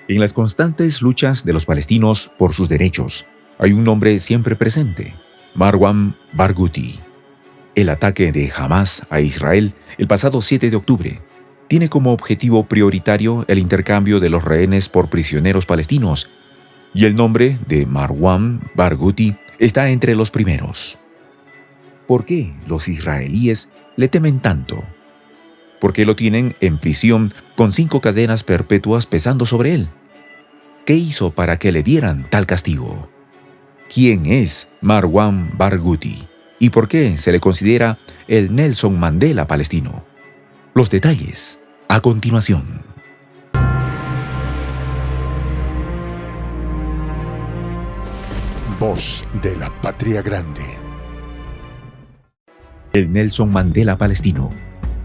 En las constantes luchas de los palestinos por sus derechos, hay un nombre siempre presente: Marwan Barghouti. El ataque de Hamás a Israel el pasado 7 de octubre tiene como objetivo prioritario el intercambio de los rehenes por prisioneros palestinos, y el nombre de Marwan Barghouti está entre los primeros. ¿Por qué los israelíes le temen tanto? ¿Por qué lo tienen en prisión con 5 cadenas perpetuas pesando sobre él? ¿Qué hizo para que le dieran tal castigo? ¿Quién es Marwan Barghouti? ¿Y por qué se le considera el Nelson Mandela palestino? Los detalles a continuación. Voz de la Patria Grande. El Nelson Mandela palestino,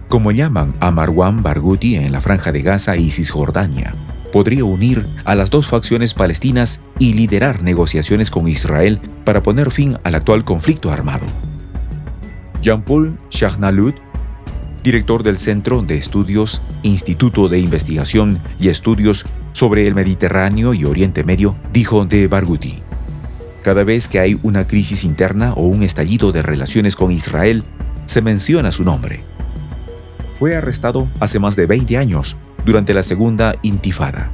como llaman a Marwan Barghouti en la Franja de Gaza y Cisjordania, podría unir a las dos facciones palestinas y liderar negociaciones con Israel para poner fin al actual conflicto armado. Jean-Paul Shahnaloud, director del Centro de Estudios, Instituto de Investigación y Estudios sobre el Mediterráneo y Oriente Medio, dijo de Barghouti: cada vez que hay una crisis interna o un estallido de relaciones con Israel, se menciona su nombre. Fue arrestado hace más de 20 años, durante la segunda Intifada.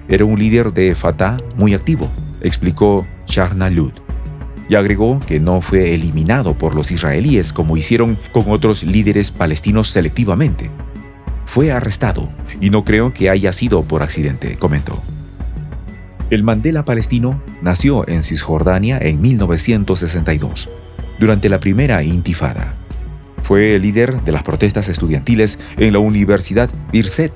Era un líder de Fatah muy activo, explicó Shahnaloud, y agregó que no fue eliminado por los israelíes como hicieron con otros líderes palestinos selectivamente. Fue arrestado y no creo que haya sido por accidente, comentó. El Mandela palestino nació en Cisjordania en 1962, durante la primera Intifada. Fue el líder de las protestas estudiantiles en la Universidad Birzeit.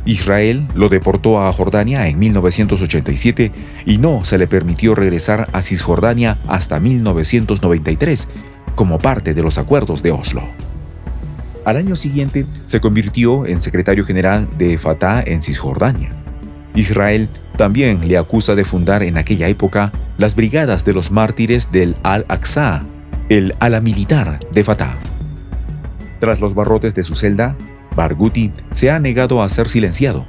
Israel lo deportó a Jordania en 1987 y no se le permitió regresar a Cisjordania hasta 1993, como parte de los acuerdos de Oslo. Al año siguiente se convirtió en secretario general de Fatah en Cisjordania. Israel también le acusa de fundar en aquella época las Brigadas de los Mártires del Al-Aqsa, el ala militar de Fatah. Tras los barrotes de su celda, Barghouti se ha negado a ser silenciado.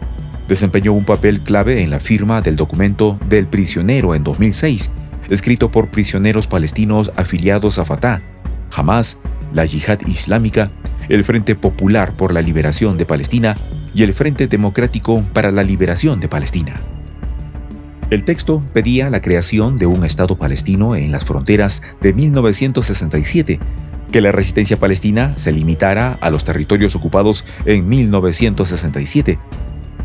Desempeñó un papel clave en la firma del documento del prisionero en 2006, escrito por prisioneros palestinos afiliados a Fatah, Hamás, la Yihad Islámica, el Frente Popular por la Liberación de Palestina y el Frente Democrático para la Liberación de Palestina. El texto pedía la creación de un Estado palestino en las fronteras de 1967, que la resistencia palestina se limitara a los territorios ocupados en 1967,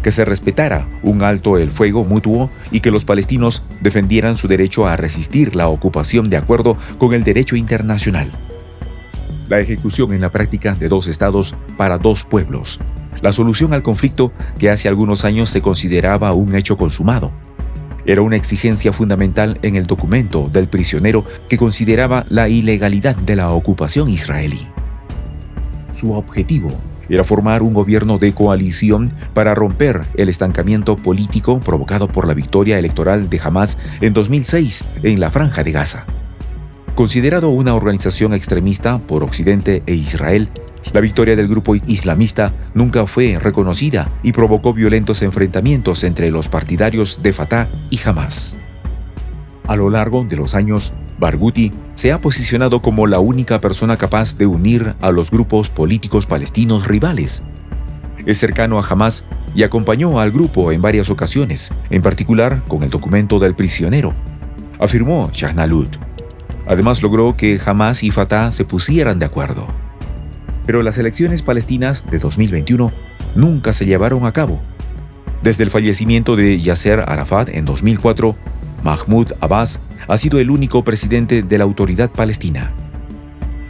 que se respetara un alto el fuego mutuo y que los palestinos defendieran su derecho a resistir la ocupación de acuerdo con el derecho internacional. La ejecución en la práctica de 2 estados para 2 pueblos, la solución al conflicto que hace algunos años se consideraba un hecho consumado. Era una exigencia fundamental en el documento del prisionero que consideraba la ilegalidad de la ocupación israelí. Su objetivo era formar un gobierno de coalición para romper el estancamiento político provocado por la victoria electoral de Hamás en 2006 en la Franja de Gaza. Considerado una organización extremista por Occidente e Israel, la victoria del grupo islamista nunca fue reconocida y provocó violentos enfrentamientos entre los partidarios de Fatah y Hamás. A lo largo de los años, Barghouti se ha posicionado como la única persona capaz de unir a los grupos políticos palestinos rivales. Es cercano a Hamás y acompañó al grupo en varias ocasiones, en particular con el documento del prisionero, afirmó Shahnaloud. Además logró que Hamás y Fatah se pusieran de acuerdo. Pero las elecciones palestinas de 2021 nunca se llevaron a cabo. Desde el fallecimiento de Yasser Arafat en 2004, Mahmoud Abbas ha sido el único presidente de la Autoridad Palestina.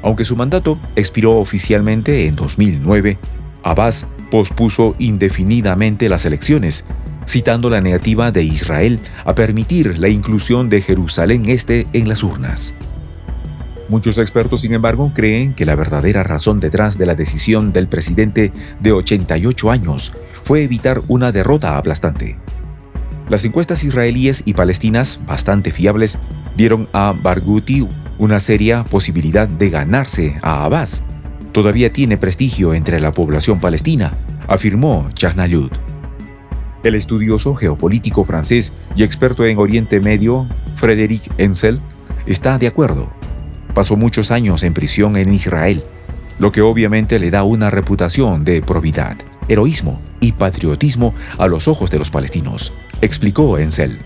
Aunque su mandato expiró oficialmente en 2009, Abbas pospuso indefinidamente las elecciones, citando la negativa de Israel a permitir la inclusión de Jerusalén Este en las urnas. Muchos expertos, sin embargo, creen que la verdadera razón detrás de la decisión del presidente de 88 años fue evitar una derrota aplastante. Las encuestas israelíes y palestinas, bastante fiables, dieron a Barghouti una seria posibilidad de ganarse a Abbas. Todavía tiene prestigio entre la población palestina, afirmó Shahnaloud. El estudioso geopolítico francés y experto en Oriente Medio, Frédéric Ensel, está de acuerdo. Pasó muchos años en prisión en Israel, lo que obviamente le da una reputación de probidad, heroísmo y patriotismo a los ojos de los palestinos, explicó Ensel.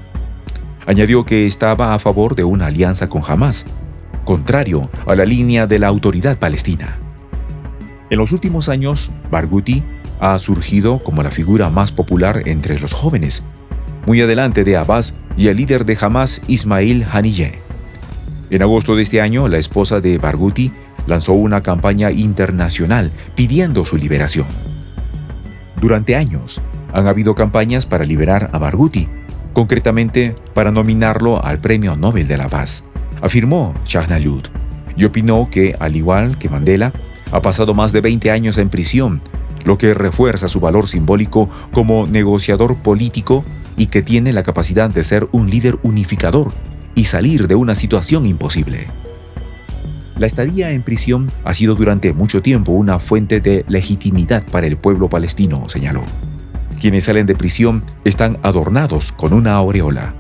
Añadió que estaba a favor de una alianza con Hamás, contrario a la línea de la autoridad palestina. En los últimos años, Barghouti ha surgido como la figura más popular entre los jóvenes, muy adelante de Abbas y el líder de Hamás, Ismail Haniyeh. En agosto de este año, la esposa de Barghouti lanzó una campaña internacional pidiendo su liberación. Durante años, han habido campañas para liberar a Barghouti, concretamente para nominarlo al Premio Nobel de la Paz, afirmó Shahnalud, y opinó que, al igual que Mandela, ha pasado más de 20 años en prisión, lo que refuerza su valor simbólico como negociador político y que tiene la capacidad de ser un líder unificador y salir de una situación imposible. La estadía en prisión ha sido durante mucho tiempo una fuente de legitimidad para el pueblo palestino, señaló. Quienes salen de prisión están adornados con una aureola.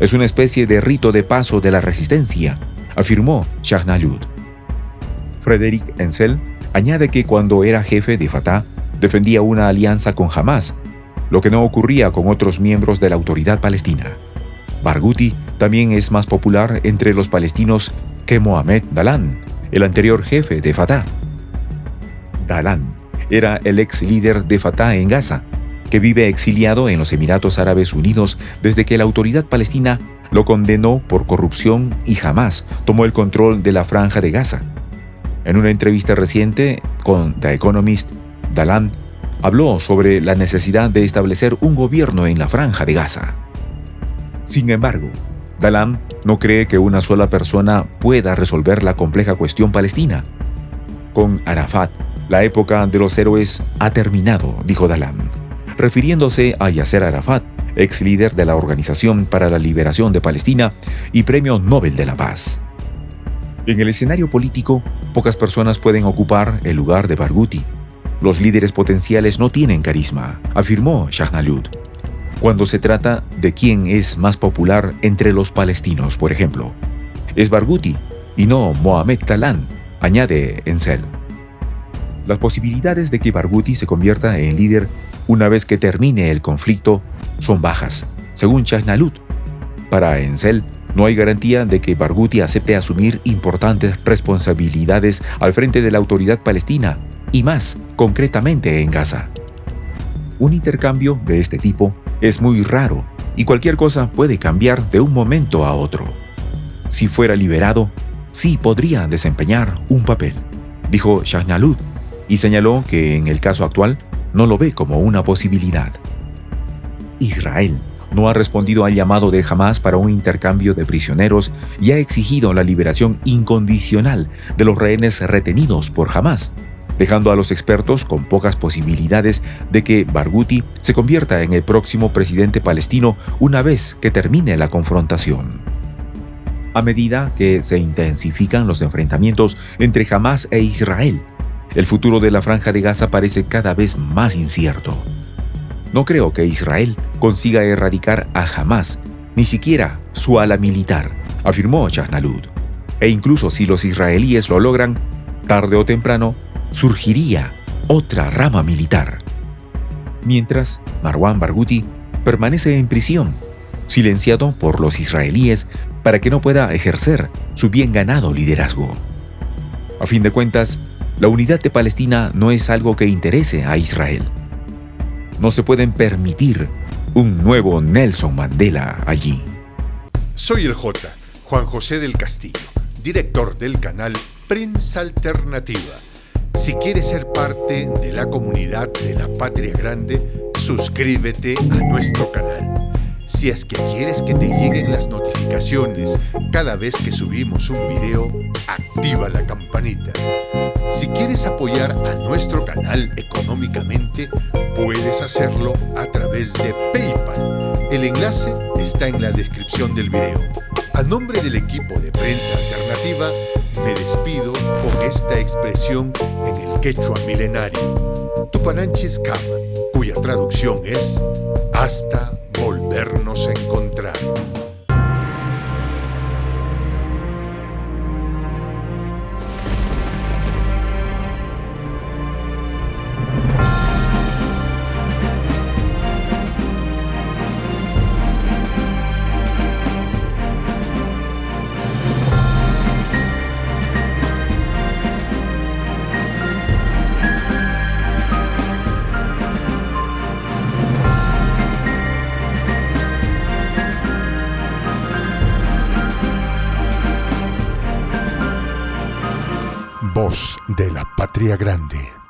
Es una especie de rito de paso de la resistencia, afirmó Shahnalud. Frédéric Ensel añade que cuando era jefe de Fatah, defendía una alianza con Hamás, lo que no ocurría con otros miembros de la autoridad palestina. Barghouti también es más popular entre los palestinos que Mohamed Dalan, el anterior jefe de Fatah. Dalan era el ex líder de Fatah en Gaza, que vive exiliado en los Emiratos Árabes Unidos desde que la autoridad palestina lo condenó por corrupción y jamás tomó el control de la franja de Gaza. En una entrevista reciente con The Economist, Dalan habló sobre la necesidad de establecer un gobierno en la franja de Gaza. Sin embargo, Dalan no cree que una sola persona pueda resolver la compleja cuestión palestina. Con Arafat, la época de los héroes ha terminado, dijo Dalan, refiriéndose a Yasser Arafat, ex líder de la Organización para la Liberación de Palestina y Premio Nobel de la Paz. En el escenario político, pocas personas pueden ocupar el lugar de Barghouti. Los líderes potenciales no tienen carisma, afirmó Shahnalud. Cuando se trata de quién es más popular entre los palestinos, por ejemplo, es Barghouti y no Mohamed Dalan, añade Ensel. Las posibilidades de que Barghouti se convierta en líder una vez que termine el conflicto son bajas, según Shahnalud. Para Ensel, no hay garantía de que Barghouti acepte asumir importantes responsabilidades al frente de la autoridad palestina y más concretamente en Gaza. Un intercambio de este tipo es muy raro y cualquier cosa puede cambiar de un momento a otro. Si fuera liberado, sí podría desempeñar un papel, dijo Shahnalud, y señaló que en el caso actual no lo ve como una posibilidad. Israel no ha respondido al llamado de Hamás para un intercambio de prisioneros y ha exigido la liberación incondicional de los rehenes retenidos por Hamás, dejando a los expertos con pocas posibilidades de que Barghouti se convierta en el próximo presidente palestino una vez que termine la confrontación. A medida que se intensifican los enfrentamientos entre Hamás e Israel, el futuro de la Franja de Gaza parece cada vez más incierto. No creo que Israel consiga erradicar a Hamás, ni siquiera su ala militar, afirmó Shahnalud. E incluso si los israelíes lo logran, tarde o temprano, surgiría otra rama militar. Mientras, Marwan Barghouti permanece en prisión, silenciado por los israelíes para que no pueda ejercer su bien ganado liderazgo. A fin de cuentas, la unidad de Palestina no es algo que interese a Israel. No se pueden permitir un nuevo Nelson Mandela allí. Soy el J, Juan José del Castillo, director del canal Prensa Alternativa. Si quieres ser parte de la comunidad de la Patria Grande, suscríbete a nuestro canal. Si es que quieres que te lleguen las notificaciones cada vez que subimos un video, activa la campanita. Si quieres apoyar a nuestro canal económicamente, puedes hacerlo a través de PayPal. El enlace está en la descripción del video. A nombre del equipo de Prensa Alternativa, me despido con esta expresión en el quechua milenario, Tupananchis Kama, cuya traducción es Hasta volvernos a encontrar. Voz de la Patria Grande.